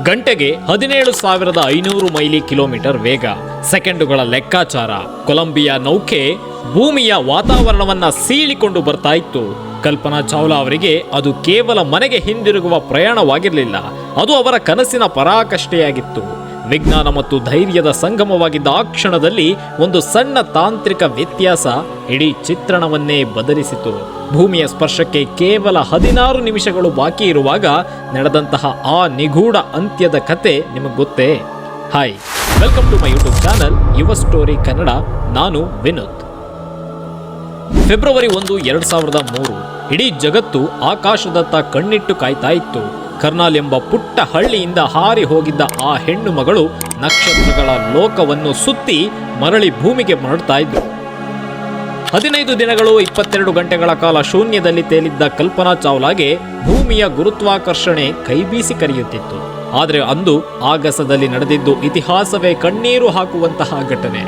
ಗಂಟೆಗೆ 17,500 mile kilometre ವೇಗ. ಸೆಕೆಂಡುಗಳ ಲೆಕ್ಕಾಚಾರ. ಕೊಲಂಬಿಯಾ ನೌಕೆ ಭೂಮಿಯ ವಾತಾವರಣವನ್ನ ಸೀಳಿಕೊಂಡು ಬರ್ತಾ ಇತ್ತು. ಕಲ್ಪನಾ ಚಾವ್ಲಾ ಅವರಿಗೆ ಅದು ಕೇವಲ ಮನೆಗೆ ಹಿಂದಿರುಗುವ ಪ್ರಯಾಣವಾಗಿರಲಿಲ್ಲ, ಅದು ಅವರ ಕನಸಿನ ಪರಾಕಾಷ್ಠೆಯಾಗಿತ್ತು. ವಿಜ್ಞಾನ ಮತ್ತು ಧೈರ್ಯದ ಸಂಗಮವಾಗಿದ್ದ ಆ ಕ್ಷಣದಲ್ಲಿ ಒಂದು ಸಣ್ಣ ತಾಂತ್ರಿಕ ವ್ಯತ್ಯಾಸ ಇಡೀ ಚಿತ್ರಣವನ್ನೇ ಬದಲಿಸಿತು. ಭೂಮಿಯ ಸ್ಪರ್ಶಕ್ಕೆ ಕೇವಲ 16 ನಿಮಿಷಗಳು ಬಾಕಿ ಇರುವಾಗ ನಡೆದಂತಹ ಆ ನಿಗೂಢ ಅಂತ್ಯದ ಕತೆ ನಿಮಗೆ ಗೊತ್ತೇ? Hi, welcome to my YouTube channel Yuva story Kannada. ನಾನು ವಿನೋದ್. ಫೆಬ್ರವರಿ 1, 2003 ಇಡೀ ಜಗತ್ತು ಆಕಾಶದತ್ತ ಕಣ್ಣಿಟ್ಟು ಕಾಯ್ತಾ ಇತ್ತು. ಕರ್ನಾಲ್ ಎಂಬ ಪುಟ್ಟ ಹಳ್ಳಿಯಿಂದ ಹಾರಿ ಹೋಗಿದ್ದ ಆ ಹೆಣ್ಣು ಮಗಳು ನಕ್ಷತ್ರಗಳ ಲೋಕವನ್ನು ಸುತ್ತಿ ಮರಳಿ ಭೂಮಿಗೆ ಮರಳ್ತಾ ಇದ್ರು. 15 ದಿನಗಳು 22 ಗಂಟೆಗಳ ಕಾಲ ಶೂನ್ಯದಲ್ಲಿ ತೇಲಿದ್ದ ಕಲ್ಪನಾ ಚಾವ್ಲಾಗೆ ಭೂಮಿಯ ಗುರುತ್ವಾಕರ್ಷಣೆ ಕೈಬೀಸಿ ಕರೆಯುತ್ತಿತ್ತು. ಆದರೆ ಅಂದು ಆಗಸದಲ್ಲಿ ನಡೆದಿದ್ದು ಇತಿಹಾಸವೇ ಕಣ್ಣೀರು ಹಾಕುವಂತಹ ಘಟನೆ.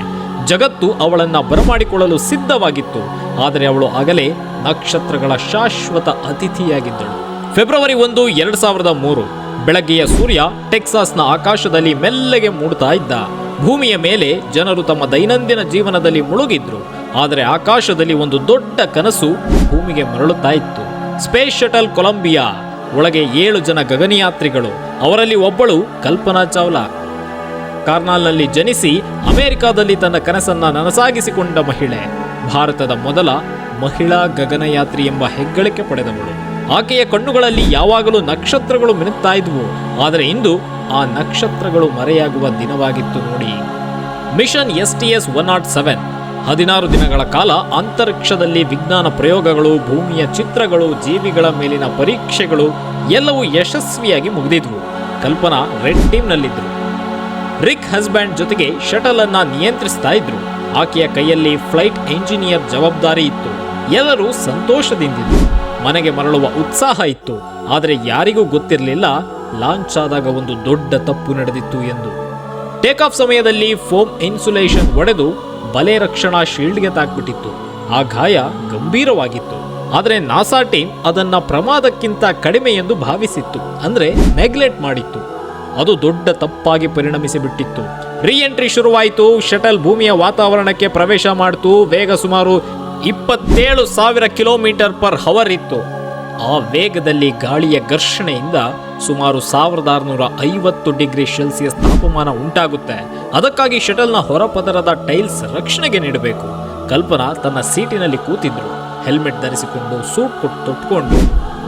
ಜಗತ್ತು ಅವಳನ್ನ ಬರಮಾಡಿಕೊಳ್ಳಲು ಸಿದ್ಧವಾಗಿತ್ತು, ಆದರೆ ಅವಳು ಆಗಲೇ ನಕ್ಷತ್ರಗಳ ಶಾಶ್ವತ ಅತಿಥಿಯಾಗಿದ್ದಳು. ಫೆಬ್ರವರಿ 1, 2003 ಬೆಳಗ್ಗೆಯ ಸೂರ್ಯ ಟೆಕ್ಸಾಸ್ನ ಆಕಾಶದಲ್ಲಿ ಮೆಲ್ಲಗೆ ಮೂಡ್ತಾ ಇದ್ದ. ಭೂಮಿಯ ಮೇಲೆ ಜನರು ತಮ್ಮ ದೈನಂದಿನ ಜೀವನದಲ್ಲಿ ಮುಳುಗಿದ್ರು, ಆದರೆ ಆಕಾಶದಲ್ಲಿ ಒಂದು ದೊಡ್ಡ ಕನಸು ಭೂಮಿಗೆ ಮರಳುತ್ತಾ ಇತ್ತು. ಸ್ಪೇಸ್ ಶಟಲ್ ಕೊಲಂಬಿಯಾ ಒಳಗೆ 7 ಜನ ಗಗನಯಾತ್ರಿಗಳು, ಅವರಲ್ಲಿ ಒಬ್ಬಳು ಕಲ್ಪನಾ ಚಾವ್ಲಾ. ಕಾರ್ನಾಲ್ನಲ್ಲಿ ಜನಿಸಿ ಅಮೆರಿಕಾದಲ್ಲಿ ತನ್ನ ಕನಸನ್ನ ನನಸಾಗಿಸಿಕೊಂಡ ಮಹಿಳೆ, ಭಾರತದ ಮೊದಲ ಮಹಿಳಾ ಗಗನಯಾತ್ರಿ ಎಂಬ ಹೆಗ್ಗಳಿಕೆ ಪಡೆದವಳು. ಆಕೆಯ ಕಣ್ಣುಗಳಲ್ಲಿ ಯಾವಾಗಲೂ ನಕ್ಷತ್ರಗಳು ಮಿನುಗ್ತಾ ಇದ್ವು, ಆದರೆ ಇಂದು ಆ ನಕ್ಷತ್ರಗಳು ಮರೆಯಾಗುವ ದಿನವಾಗಿತ್ತು ನೋಡಿ. ಮಿಷನ್ STS-107 16 ದಿನಗಳ ಕಾಲ ಅಂತರಿಕ್ಷದಲ್ಲಿ ವಿಜ್ಞಾನ ಪ್ರಯೋಗಗಳು, ಭೂಮಿಯ ಚಿತ್ರಗಳು, ಜೀವಿಗಳ ಮೇಲಿನ ಪರೀಕ್ಷೆಗಳು ಎಲ್ಲವೂ ಯಶಸ್ವಿಯಾಗಿ ಮುಗಿದಿದ್ವು. ಕಲ್ಪನಾ ರೆಡ್ ಟೀಮ್ನಲ್ಲಿದ್ದರು. ರಿಕ್ ಹಸ್ಬ್ಯಾಂಡ್ ಜೊತೆಗೆ ಶಟಲ್ ಅನ್ನ ನಿಯಂತ್ರಿಸ್ತಾ ಇದ್ರು. ಆಕೆಯ ಕೈಯಲ್ಲಿ ಫ್ಲೈಟ್ ಎಂಜಿನಿಯರ್ ಜವಾಬ್ದಾರಿ ಇತ್ತು. ಎಲ್ಲರೂ ಸಂತೋಷದಿಂದಿದ್ರು. ಮನೆಗೆ ಮರಳುವ ಉತ್ಸಾಹ ಇತ್ತು, ಆದರೆ ಯಾರಿಗೂ ಗೊತ್ತಿರಲಿಲ್ಲ ಲಾಂಚ್ ಆದಾಗ ಒಂದು ದೊಡ್ಡ ತಪ್ಪು ನಡೆದಿತ್ತು ಎಂದು. ಟೇಕ್ ಆಫ್ ಸಮಯದಲ್ಲಿ ಫೋಮ್ ಇನ್ಸುಲೇಷನ್ ಒಡೆದು ಬಲೆ ರಕ್ಷಣಾ ಶೀಲ್ಡ್ಗೆ ತಾಕ್ಬಿಟ್ಟಿತ್ತು. ಆ ಗಾಯ ಗಂಭೀರವಾಗಿತ್ತು, ಆದರೆ ನಾಸಾ ಟೀಮ್ ಅದನ್ನ ಪ್ರಮಾದಕ್ಕಿಂತ ಕಡಿಮೆ ಎಂದು ಭಾವಿಸಿತ್ತು, ಅಂದ್ರೆ ನೆಗ್ಲೆಕ್ಟ್ ಮಾಡಿತ್ತು. ಅದು ದೊಡ್ಡ ತಪ್ಪಾಗಿ ಪರಿಣಮಿಸಿ ಬಿಟ್ಟಿತ್ತು. ಎಂಟ್ರಿ ಶುರುವಾಯಿತು. ಶಟಲ್ ಭೂಮಿಯ ವಾತಾವರಣಕ್ಕೆ ಪ್ರವೇಶ ಮಾಡಿತು. ವೇಗ ಸುಮಾರು 27,000 km/h ಇತ್ತು. ಆ ವೇಗದಲ್ಲಿ ಗಾಳಿಯ ಘರ್ಷಣೆಯಿಂದ ಸುಮಾರು 1650 ಡಿಗ್ರಿ ಸೆಲ್ಸಿಯಸ್ ತಾಪಮಾನ ಉಂಟಾಗುತ್ತೆ. ಅದಕ್ಕಾಗಿ ಶಟಲ್ನ ಹೊರಪದರದ ಟೈಲ್ಸ್ ರಕ್ಷಣೆಗೆ ನೀಡಬೇಕು. ಕಲ್ಪನಾ ತನ್ನ ಸೀಟಿನಲ್ಲಿ ಕೂತಿದ್ರು, ಹೆಲ್ಮೆಟ್ ಧರಿಸಿಕೊಂಡು ಸೂಟ್ ತೊಟ್ಟುಕೊಂಡು.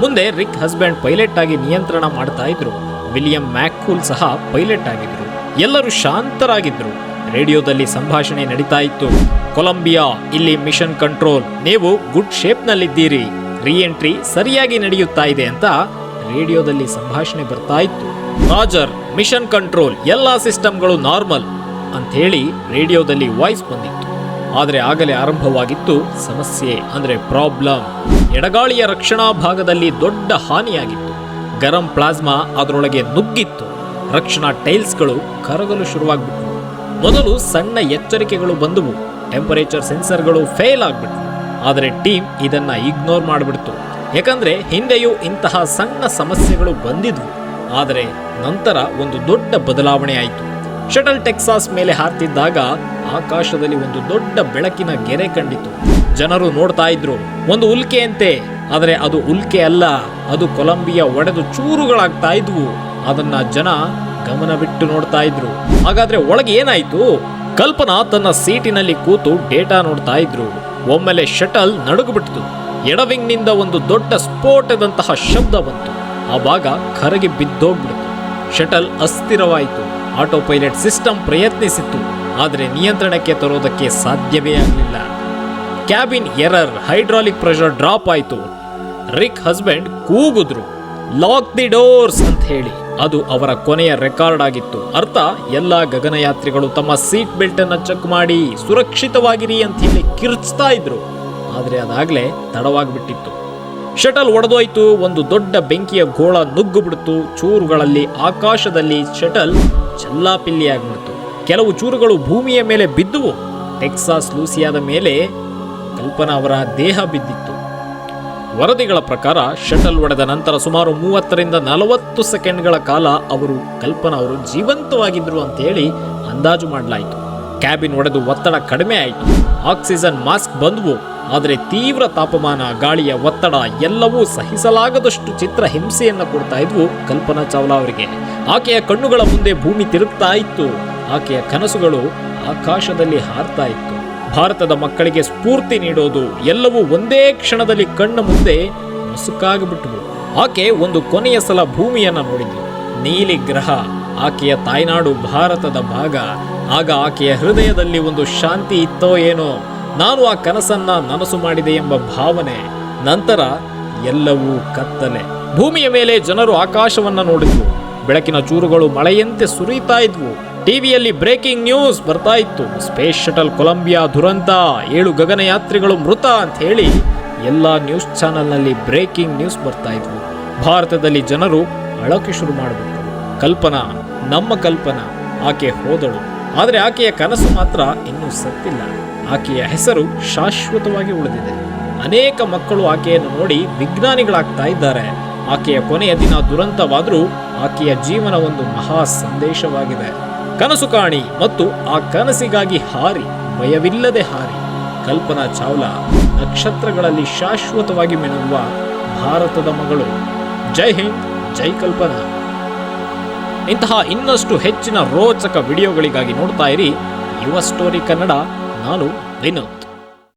ಮುಂದೆ ರಿಕ್ ಹಸ್ಬ್ಯಾಂಡ್ ಪೈಲಟ್ ಆಗಿ ನಿಯಂತ್ರಣ ಮಾಡ್ತಾ ಇದ್ರು. ವಿಲಿಯಂ ಮ್ಯಾಕ್ಕೂಲ್ ಸಹ ಪೈಲಟ್ ಆಗಿದ್ರು. ಎಲ್ಲರೂ ಶಾಂತರಾಗಿದ್ರು. ರೇಡಿಯೋದಲ್ಲಿ ಸಂಭಾಷಣೆ ನಡೀತಾ ಇತ್ತು. ಕೊಲಂಬಿಯಾ, ಇಲ್ಲಿ ಮಿಷನ್ ಕಂಟ್ರೋಲ್, ನೀವು ಗುಡ್ ಶೇಪ್ನಲ್ಲಿದ್ದೀರಿ, ಎಂಟ್ರಿ ಸರಿಯಾಗಿ ನಡೆಯುತ್ತಾ ಇದೆ ಅಂತ ರೇಡಿಯೋದಲ್ಲಿ ಸಂಭಾಷಣೆ ಬರ್ತಾ ಇತ್ತು. ರಾಜರ್, ಮಿಷನ್ ಕಂಟ್ರೋಲ್, ಎಲ್ಲಾ ಸಿಸ್ಟಮ್ಗಳು ನಾರ್ಮಲ್ ಅಂತ ಹೇಳಿ ರೇಡಿಯೋದಲ್ಲಿ ವಾಯ್ಸ್ ಬಂದಿತ್ತು. ಆದರೆ ಆಗಲೇ ಆರಂಭವಾಗಿತ್ತು ಸಮಸ್ಯೆ, ಅಂದ್ರೆ ಪ್ರಾಬ್ಲಮ್. ಎಡಗಾಳಿಯ ರಕ್ಷಣಾ ಭಾಗದಲ್ಲಿ ದೊಡ್ಡ ಹಾನಿಯಾಗಿತ್ತು. ಗರಂ ಪ್ಲಾಸ್ಮಾ ಅದರೊಳಗೆ ನುಗ್ಗಿತ್ತು. ರಕ್ಷಣಾ ಟೈಲ್ಸ್ಗಳು ಕರಗಲು ಶುರುವಾಗ್ಬಿಟ್ವು. ಮೊದಲು ಸಣ್ಣ ಎಚ್ಚರಿಕೆಗಳು ಬಂದವು. ಟೆಂಪರೇಚರ್ ಸೆನ್ಸರ್ಗಳು ಫೇಲ್ ಆಗ್ಬಿಟ್ವು. ಆದರೆ ಟೀಮ್ ಇದನ್ನ ಇಗ್ನೋರ್ ಮಾಡಿಬಿಡ್ತು, ಯಾಕಂದ್ರೆ ಹಿಂದೆಯೂ ಇಂತಹ ಸಣ್ಣ ಸಮಸ್ಯೆಗಳು ಬಂದಿದ್ವು. ಆದರೆ ನಂತರ ಒಂದು ದೊಡ್ಡ ಬದಲಾವಣೆ ಆಯಿತು. ಶಟಲ್ ಟೆಕ್ಸಾಸ್ ಮೇಲೆ ಹಾರ್ತಿದ್ದಾಗ ಆಕಾಶದಲ್ಲಿ ಒಂದು ದೊಡ್ಡ ಬೆಳಕಿನ ಗೆರೆ ಕಂಡಿತು. ಜನರು ನೋಡ್ತಾ ಇದ್ರು, ಒಂದು ಉಲ್ಕೆಯಂತೆ. ಆದರೆ ಅದು ಉಲ್ಕೆ ಅಲ್ಲ, ಅದು ಕೊಲಂಬಿಯಾ ಒಡೆದು ಚೂರುಗಳಾಗ್ತಾ ಇದ್ವು. ಅದನ್ನ ಜನ ಗಮನವಿಟ್ಟು ನೋಡ್ತಾ ಇದ್ರು. ಹಾಗಾದ್ರೆ ಒಳಗೆ ಏನಾಯ್ತು? ಕಲ್ಪನಾ ತನ್ನ ಸೀಟಿನಲ್ಲಿ ಕೂತು ಡೇಟಾ ನೋಡ್ತಾ ಇದ್ರು. ಒಮ್ಮೆಲೆ ಶಟಲ್ ನಡುಗುಬಿಟ್ಟಿತು. ಎಡವಿಂಗ್ನಿಂದ ಒಂದು ದೊಡ್ಡ ಸ್ಫೋಟದಂತಹ ಶಬ್ದ ಬಂತು. ಆ ಭಾಗ ಕರಗಿ ಬಿದ್ದೋಗ್ಬಿಡ್ತು. ಶಟಲ್ ಅಸ್ಥಿರವಾಯಿತು. ಆಟೋ ಪೈಲಟ್ ಸಿಸ್ಟಮ್ ಪ್ರಯತ್ನಿಸಿತ್ತು, ಆದರೆ ನಿಯಂತ್ರಣಕ್ಕೆ ತರೋದಕ್ಕೆ ಸಾಧ್ಯವೇ ಆಗಲಿಲ್ಲ. Cabin error, hydraulic pressure drop ಆಯಿತು. ರಿಕ್ ಹಸ್ಬೆಂಡ್ ಕೂಗಿದ್ರು, ಲಾಕ್ ದಿ ಡೋರ್ಸ್ ಅಂತ ಹೇಳಿ. ಅದು ಅವರ ಕೊನೆಯ ರೆಕಾರ್ಡ್ ಆಗಿತ್ತು. ಅರ್ಥ, ಎಲ್ಲಾ ಗಗನಯಾತ್ರಿಗಳು ತಮ್ಮ ಸೀಟ್ ಬೆಲ್ಟ್ ಅನ್ನ ಚೆಕ್ ಮಾಡಿ ಸುರಕ್ಷಿತವಾಗಿರಿ ಅಂತ ಹೇಳಿ ಕಿರ್ಚ್ತಾ ಇದ್ರು. ಆದರೆ ಅದಾಗ್ಲೇ ತಡವಾಗ್ಬಿಟ್ಟಿತ್ತು. ಶಟಲ್ ಒಡೆದೋಯ್ತು. ಒಂದು ದೊಡ್ಡ ಬೆಂಕಿಯ ಗೋಳ ನುಗ್ಗು ಬಿಡ್ತು. ಚೂರುಗಳಲ್ಲಿ ಆಕಾಶದಲ್ಲಿ ಶಟಲ್ ಚೆಲ್ಲಾಪಿಲ್ಲಿ ಆಗ್ಬಿಡ್ತು. ಕೆಲವು ಚೂರುಗಳು ಭೂಮಿಯ ಮೇಲೆ ಬಿದ್ದುವು. ಟೆಕ್ಸಾಸ್ ಲೂಸಿಯಾದ ಮೇಲೆ ಕಲ್ಪನಾ ಅವರ ದೇಹ ಬಿದ್ದಿತ್ತು. ವರದಿಗಳ ಪ್ರಕಾರ ಶಟಲ್ ಒಡೆದ ನಂತರ ಸುಮಾರು 30ರಿಂದ 40 ಸೆಕೆಂಡ್ಗಳ ಕಾಲ ಕಲ್ಪನಾ ಅವರು ಜೀವಂತವಾಗಿದ್ರು ಅಂತ ಹೇಳಿ ಅಂದಾಜು ಮಾಡಲಾಯಿತು. ಕ್ಯಾಬಿನ್ ಒಡೆದು ಒತ್ತಡ ಕಡಿಮೆ ಆಯಿತು. ಆಕ್ಸಿಜನ್ ಮಾಸ್ಕ್ ಬಂದವು. ಆದರೆ ತೀವ್ರ ತಾಪಮಾನ, ಗಾಳಿಯ ಒತ್ತಡ ಎಲ್ಲವೂ ಸಹಿಸಲಾಗದಷ್ಟು ಚಿತ್ರ ಹಿಂಸೆಯನ್ನು ಕೊಡ್ತಾ ಇದ್ವು ಕಲ್ಪನಾ ಚಾವ್ಲಾ ಅವರಿಗೆ. ಆಕೆಯ ಕಣ್ಣುಗಳ ಮುಂದೆ ಭೂಮಿ ತಿರುಗ್ತಾ ಇತ್ತು. ಆಕೆಯ ಕನಸುಗಳು ಆಕಾಶದಲ್ಲಿ ಹಾರ್ತಾ ಇತ್ತು. ಭಾರತದ ಮಕ್ಕಳಿಗೆ ಸ್ಫೂರ್ತಿ ನೀಡೋದು ಎಲ್ಲವೂ ಒಂದೇ ಕ್ಷಣದಲ್ಲಿ ಕಣ್ಣ ಮುಂದೆ ಮಸುಕಾಗಿಬಿಟ್ಟವು. ಆಕೆ ಒಂದು ಕೊನೆಯ ಸಲ ಭೂಮಿಯನ್ನ ನೋಡಿದ್ಲು. ನೀಲಿ ಗ್ರಹ, ಆಕೆಯ ತಾಯ್ನಾಡು ಭಾರತದ ಭಾಗ. ಆಗ ಆಕೆಯ ಹೃದಯದಲ್ಲಿ ಒಂದು ಶಾಂತಿ ಇತ್ತೋ ಏನೋ. ನಾನು ಆ ಕನಸನ್ನ ನನಸು ಮಾಡಿದೆ ಎಂಬ ಭಾವನೆ. ನಂತರ ಎಲ್ಲವೂ ಕತ್ತಲೆ. ಭೂಮಿಯ ಮೇಲೆ ಜನರು ಆಕಾಶವನ್ನ ನೋಡಿದ್ವು. ಬೆಳಕಿನ ಚೂರುಗಳು ಮಳೆಯಂತೆ ಸುರಿಯುತ್ತಾ ಇದ್ವು. ಟಿವಿಯಲ್ಲಿ ಬ್ರೇಕಿಂಗ್ ನ್ಯೂಸ್ ಬರ್ತಾ ಇತ್ತು. ಸ್ಪೇಸ್ ಶಟಲ್ ಕೊಲಂಬಿಯಾ ದುರಂತ, 7 ಗಗನಯಾತ್ರಿಗಳು ಮೃತ ಅಂತ ಹೇಳಿ ಎಲ್ಲ ನ್ಯೂಸ್ ಚಾನೆಲ್ನಲ್ಲಿ ಬ್ರೇಕಿಂಗ್ ನ್ಯೂಸ್ ಬರ್ತಾ ಇದ್ವು. ಭಾರತದಲ್ಲಿ ಜನರು ಅಳೋಕೆ ಶುರು ಮಾಡಿಬಿಟ್ರು. ಕಲ್ಪನಾ, ನಮ್ಮ ಕಲ್ಪನಾ, ಆಕೆ ಹೋದಳು. ಆದರೆ ಆಕೆಯ ಕನಸು ಮಾತ್ರ ಇನ್ನೂ ಸತ್ತಿಲ್ಲ. ಆಕೆಯ ಹೆಸರು ಶಾಶ್ವತವಾಗಿ ಉಳಿದಿದೆ. ಅನೇಕ ಮಕ್ಕಳು ಆಕೆಯನ್ನು ನೋಡಿ ವಿಜ್ಞಾನಿಗಳಾಗ್ತಾ ಇದ್ದಾರೆ. ಆಕೆಯ ಕೊನೆಯ ದಿನ ದುರಂತವಾದರೂ ಆಕೆಯ ಜೀವನ ಒಂದು ಮಹಾ ಸಂದೇಶವಾಗಿದೆ. ಕನಸು ಕಾಣಿ ಮತ್ತು ಆ ಕನಸಿಗಾಗಿ ಹಾರಿ, ಭಯವಿಲ್ಲದೆ ಹಾರಿ. ಕಲ್ಪನಾ ಚಾವ್ಲಾ ನಕ್ಷತ್ರಗಳಲ್ಲಿ ಶಾಶ್ವತವಾಗಿ ಮಿನುಗುವ ಭಾರತದ ಮಗಳು. ಜೈ ಹಿಂದ್, ಜೈ ಕಲ್ಪನಾ. ಇಂತಹ ಇನ್ನಷ್ಟು ಹೆಚ್ಚಿನ ರೋಚಕ ವಿಡಿಯೋಗಳಿಗಾಗಿ ನೋಡ್ತಾ ಇರಿ ಯುವ ಸ್ಟೋರಿ ಕನ್ನಡ. ನಾನು ವಿನೋದ್.